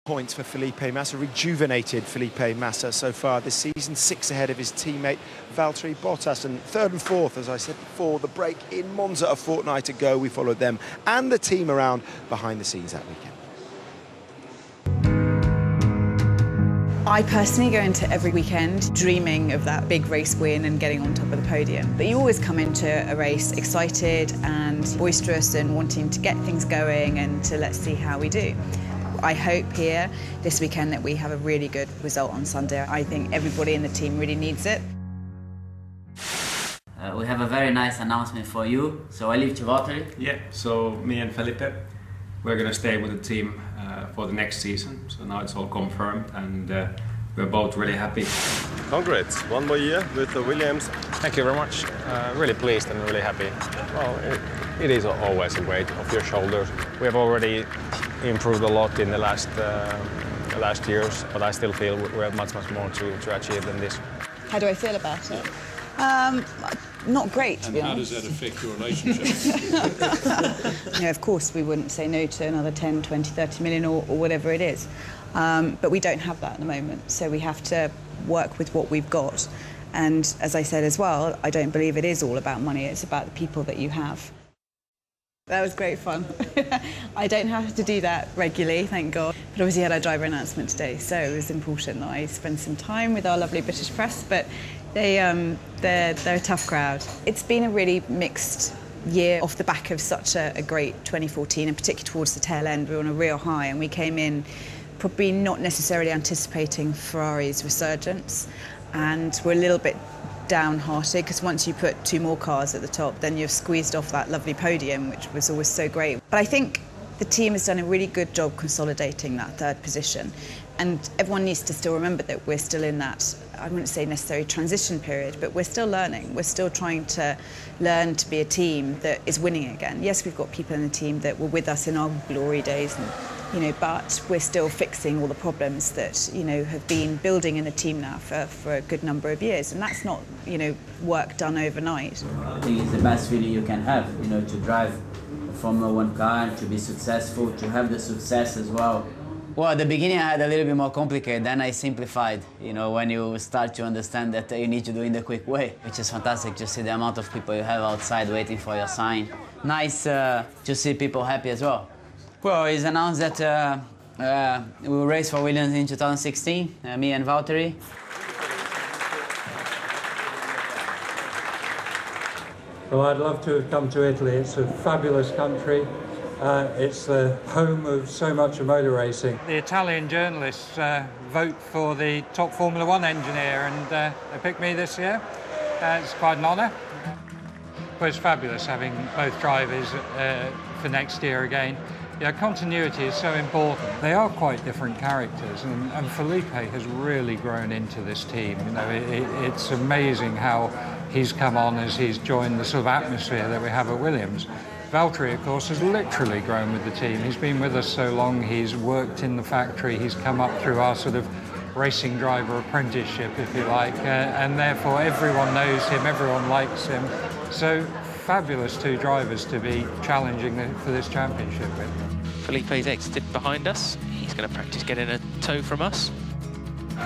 Points for Felipe Massa, rejuvenated Felipe Massa so far this season, 6 ahead of his teammate Valtteri Bottas, and 3rd and 4th, as I said before, the break in Monza a fortnight ago. We followed them and the team around behind the scenes that weekend. I personally go into every weekend dreaming of that big race win and getting on top of the podium. But you always come into a race excited and boisterous and wanting to get things going and to let's see how we do. I hope here this weekend that we have a really good result on Sunday. I think everybody in the team really needs it. We have a very nice announcement for you. So I leave to Valtteri. Yeah, so me and Felipe, we're going to stay with the team for the next season. So now it's all confirmed and we're both really happy. Congrats, 1 more year with the Williams. Thank you very much. Really pleased and really happy. Well, it is always a weight off your shoulders. We have already improved a lot in the last years, but I still feel we have much more to achieve than this. How do I feel about it? Not great, to be honest. How does that affect your relationship? You know, of course, we wouldn't say no to another 10, 20, 30 million or whatever it is. But we don't have that at the moment, so we have to work with what we've got. And as I said as well, I don't believe it is all about money, it's about the people that you have. That was great fun. I don't have to do that regularly, thank God. But obviously had our driver announcement today, so it was important that I spend some time with our lovely British press, but they're a tough crowd. It's been a really mixed year off the back of such a great 2014, and particularly towards the tail end, we were on a real high, and we came in probably not necessarily anticipating Ferrari's resurgence, and we're a little bit downhearted because once you put 2 more cars at the top, then you've squeezed off that lovely podium, which was always so great. But I think the team has done a really good job consolidating that 3rd position, and everyone needs to still remember that we're still in that, I wouldn't say necessarily transition period, but we're still learning. We're still trying to learn to be a team that is winning again. Yes, we've got people in the team that were with us in our glory days, and but we're still fixing all the problems that, have been building in the team now for a good number of years. And that's not, work done overnight. I think it's the best feeling you can have, to drive a Formula 1 car, to be successful, to have the success as well. Well, at the beginning I had a little bit more complicated, then I simplified, when you start to understand that you need to do it in the quick way, which is fantastic to see the amount of people you have outside waiting for your sign. Nice to see people happy as well. Well, it's announced that we will race for Williams in 2016, me and Valtteri. Well, I'd love to have come to Italy. It's a fabulous country. It's the home of so much of motor racing. The Italian journalists vote for the top Formula 1 engineer, and they picked me this year. It's quite an honour. Well, it's fabulous having both drivers for next year again. Yeah, continuity is so important. They are quite different characters, and Felipe has really grown into this team. It's amazing how he's come on as he's joined the sort of atmosphere that we have at Williams. Valtteri, of course, has literally grown with the team. He's been with us so long, he's worked in the factory, he's come up through our sort of racing driver apprenticeship, if you like, and therefore everyone knows him, everyone likes him. So fabulous 2 drivers to be challenging for this championship with. Felipe's exited behind us. He's going to practice getting a tow from us.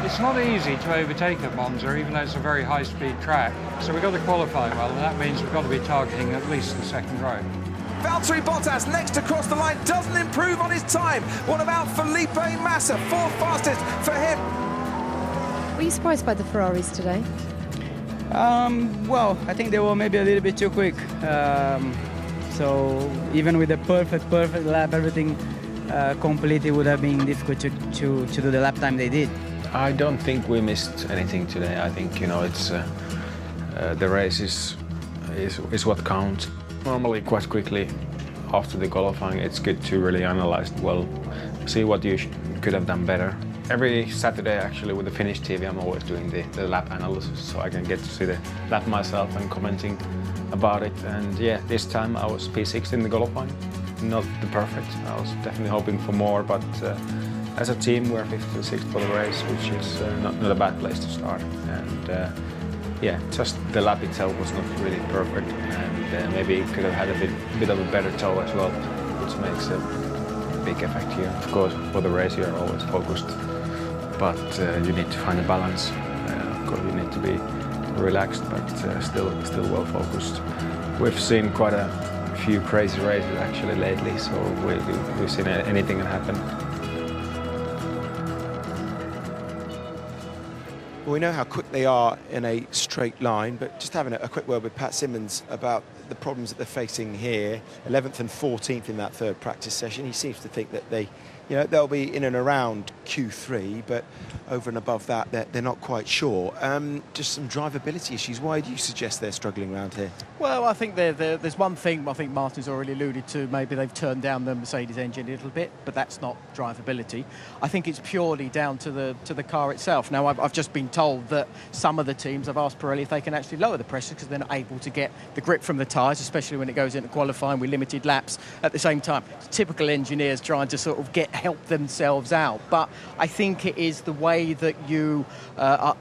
It's not easy to overtake at Monza, even though it's a very high-speed track. So we've got to qualify well, and that means we've got to be targeting at least the 2nd row. Valtteri Bottas next to cross the line, doesn't improve on his time. What about Felipe Massa, 4th fastest for him? Were you surprised by the Ferraris today? Well, I think they were maybe a little bit too quick. So even with the perfect lap, everything completely would have been difficult to do the lap time they did. I don't think we missed anything today. I think it's the race is what counts. Normally, quite quickly after the qualifying, it's good to really analyze well, see what you could have done better. Every Saturday, actually, with the Finnish TV, I'm always doing the lap analysis, so I can get to see the lap myself and commenting about it. And yeah, this time I was P6 in the qualifying. Not the perfect. I was definitely hoping for more, but as a team, we're 5th and 6th for the race, which is not a bad place to start. And yeah, just the lap itself was not really perfect, and maybe it could have had a bit of a better tow as well, which makes big effect here. Of course, for the race you are always focused, but you need to find a balance. Of course, you need to be relaxed, but still well focused. We've seen quite a few crazy races actually lately, so we've seen anything can happen. Well, we know how quick they are in a straight line, but just having a quick word with Pat Simmons about the problems that they're facing here. 11th and 14th in that third practice session. He seems to think that they'll be in and around Q3, but over and above that, they're not quite sure. Just some drivability issues. Why do you suggest they're struggling around here? Well, I think there's one thing I think Martin's already alluded to. Maybe they've turned down the Mercedes engine a little bit, but that's not drivability. I think it's purely down to the car itself. Now, I've just been told that some of the teams have asked Pirelli if they can actually lower the pressure because they're not able to get the grip from the tyres, especially when it goes into qualifying with limited laps at the same time. It's typical engineers trying to sort of help themselves out. But I think it is the way that you are